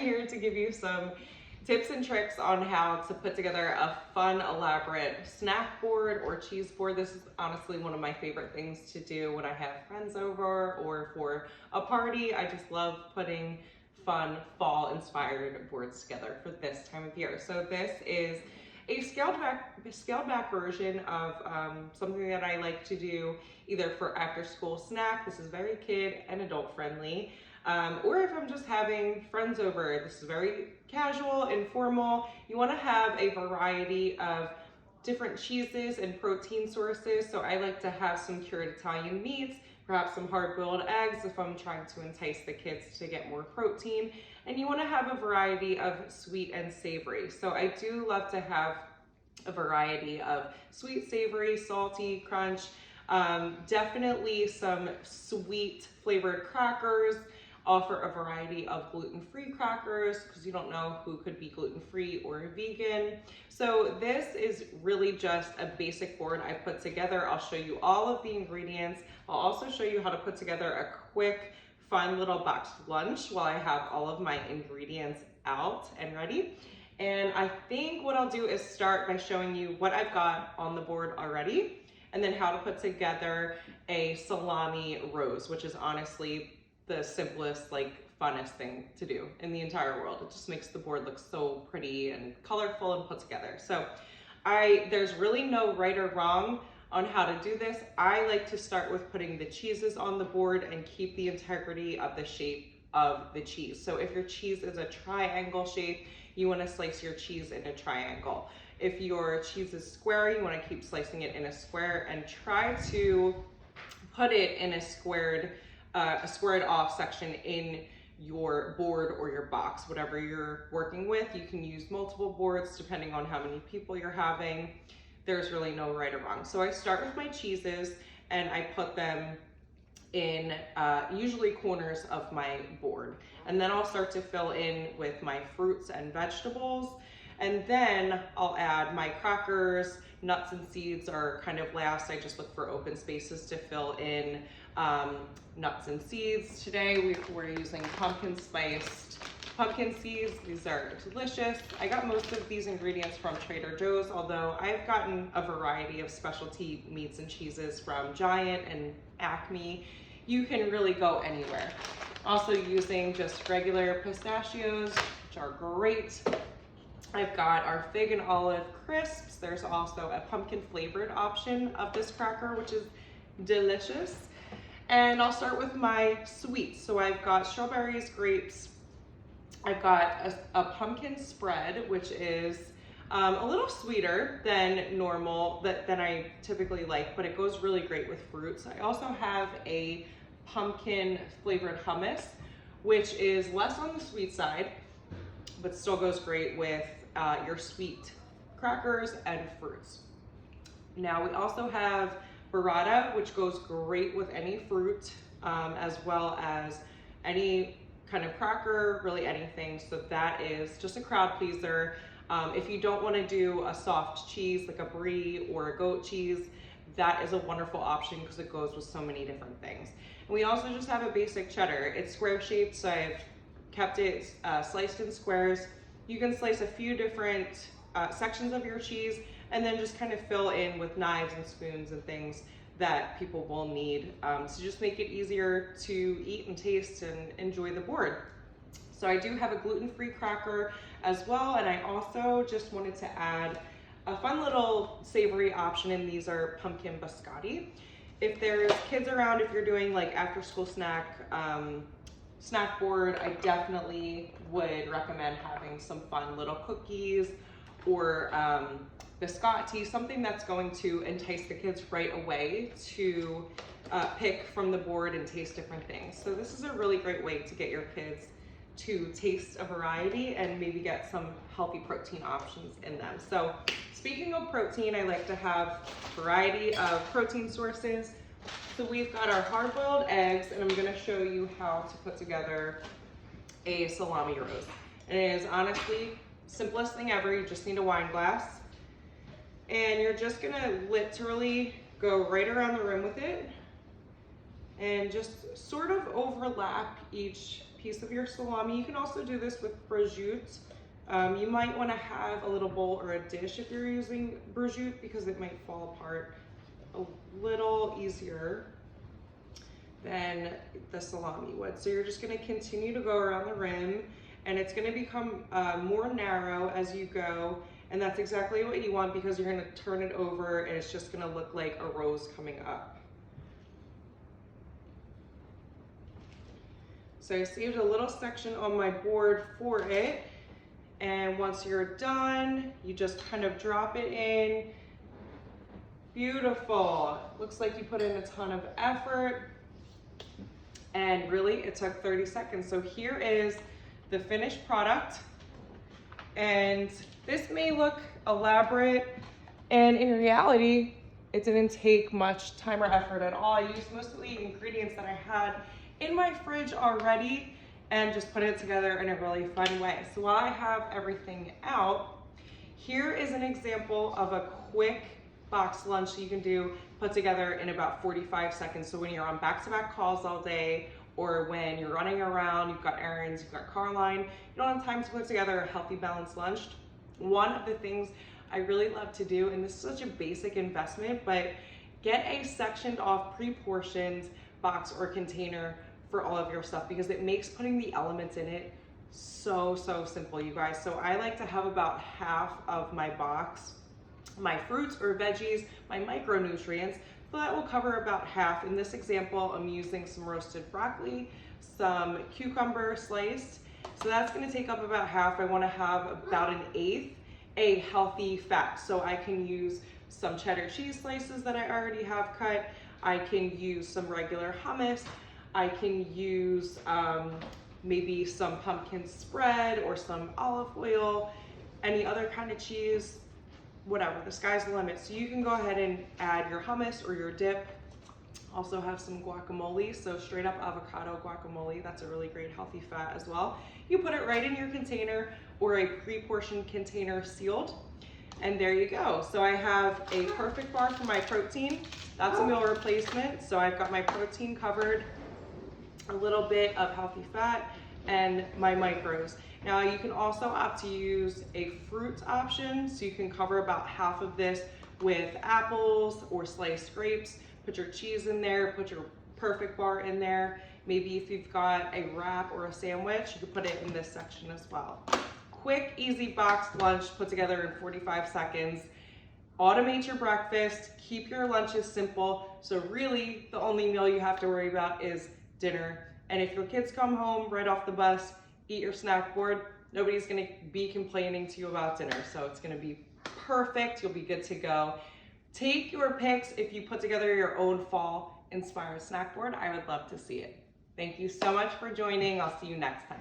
here to give you some tips and tricks on how to put together a fun, elaborate snack board or cheese board. This is honestly one of my favorite things to do when I have friends over or for a party. I just love putting fun fall inspired boards together for this time of year. So this is a scaled back version of something that I like to do either for after school snack. This is very kid and adult friendly. Or if I'm just having friends over, this is very casual, informal. You want to have a variety of different cheeses and protein sources. So I like to have some cured Italian meats, perhaps some hard-boiled eggs if I'm trying to entice the kids to get more protein. And you want to have a variety of sweet and savory. So I do love to have a variety of sweet, savory, salty, crunch, definitely some sweet flavored crackers. Offer a variety of gluten-free crackers because you don't know who could be gluten-free or vegan. So this is really just a basic board I put together. I'll show you all of the ingredients. I'll also show you how to put together a quick, fun little boxed lunch while I have all of my ingredients out and ready. And I think what I'll do is start by showing you what I've got on the board already, and then how to put together a salami rose, which is honestly the simplest, funnest thing to do in the entire world. It just makes the board look so pretty and colorful and put together. So there's really no right or wrong on how to do this. I like to start with putting the cheeses on the board and keep the integrity of the shape of the cheese. So if your cheese is a triangle shape, you want to slice your cheese in a triangle. If your cheese is square, you want to keep slicing it in a square and try to put it in a squared off section in your board or your box, whatever you're working with. You can use multiple boards depending on how many people you're having. There's really no right or wrong. So I start with my cheeses and I put them in usually corners of my board. And then I'll start to fill in with my fruits and vegetables. And then I'll add my crackers. Nuts and seeds are kind of last. I just look for open spaces to fill in nuts and seeds. Today we're using pumpkin spiced pumpkin seeds. These are delicious. I got most of these ingredients from Trader Joe's, although I've gotten a variety of specialty meats and cheeses from Giant and Acme. You can really go anywhere. Also using just regular pistachios, which are great. I've got our fig and olive crisps. There's also a pumpkin flavored option of this cracker, which is delicious. And I'll start with my sweets. So I've got strawberries, grapes. I've got a pumpkin spread, which is a little sweeter than normal, than I typically like, but it goes really great with fruits. I also have a pumpkin flavored hummus, which is less on the sweet side, but still goes great with your sweet crackers and fruits. Now we also have burrata, which goes great with any fruit, as well as any kind of cracker, really anything. So that is just a crowd pleaser. If you don't want to do a soft cheese like a brie or a goat cheese, that is a wonderful option because it goes with so many different things. And we also just have a basic cheddar. It's square shaped, so I've kept it sliced in squares. You can slice a few different sections of your cheese and then just kind of fill in with knives and spoons and things that people will need to just make it easier to eat and taste and enjoy the board. So I do have a gluten-free cracker as well, and I also just wanted to add a fun little savory option, and these are pumpkin biscotti. If there's kids around, if you're doing like after school snack board, I definitely would recommend having some fun little cookies or biscotti, something that's going to entice the kids right away to pick from the board and taste different things. So this is a really great way to get your kids to taste a variety and maybe get some healthy protein options in them. So speaking of protein, I like to have a variety of protein sources. So we've got our hard-boiled eggs, and I'm gonna show you how to put together a salami rose. And it is honestly simplest thing ever. You just need a wine glass, and you're just gonna literally go right around the rim with it and just sort of overlap each piece piece of your salami. You can also do this with prosciutto. You might want to have a little bowl or a dish if you're using prosciutto because it might fall apart a little easier than the salami would. So you're just going to continue to go around the rim, and it's going to become more narrow as you go, and that's exactly what you want because you're going to turn it over and it's just going to look like a rose coming up. So I saved a little section on my board for it, and once you're done, you just kind of drop it in. Beautiful. Looks like you put in a ton of effort, and really it took 30 seconds. So here is the finished product, and this may look elaborate, and in reality it didn't take much time or effort at all. I used most of the ingredients that I had in my fridge already and just put it together in a really fun way. So while I have everything out, here is an example of a quick box lunch you can do, put together in about 45 seconds. So when you're on back-to-back calls all day, or when you're running around, you've got errands, you've got car line, you don't have time to put together a healthy, balanced lunch. One of the things I really love to do, and this is such a basic investment, but get a sectioned off, pre-portioned box or container for all of your stuff because it makes putting the elements in it so simple, you guys. So I like to have about half of my box, my fruits or veggies, my micronutrients, so that will cover about half. In this example, I'm using some roasted broccoli, some cucumber sliced, so that's going to take up about half. I want to have about an eighth a healthy fat, so I can use some cheddar cheese slices that I already have cut. I can use some regular hummus. I can use maybe some pumpkin spread or some olive oil, any other kind of cheese, whatever, the sky's the limit. So you can go ahead and add your hummus or your dip. Also have some guacamole, so straight up avocado guacamole, that's a really great healthy fat as well. You put it right in your container or a pre-portioned container sealed, and there you go. So I have a perfect bar for my protein. That's a meal replacement, so I've got my protein covered, a little bit of healthy fat, and my micros. Now you can also opt to use a fruit option, so you can cover about half of this with apples or sliced grapes. Put your cheese in there, put your perfect bar in there. Maybe if you've got a wrap or a sandwich, you could put it in this section as well. Quick, easy boxed lunch put together in 45 seconds. Automate your breakfast, keep your lunches simple. So really the only meal you have to worry about is dinner. And if your kids come home right off the bus, eat your snack board, nobody's gonna be complaining to you about dinner. So it's gonna be perfect, you'll be good to go. Take your pics if you put together your own fall inspired snack board. I would love to see it. Thank you so much for joining. I'll see you next time.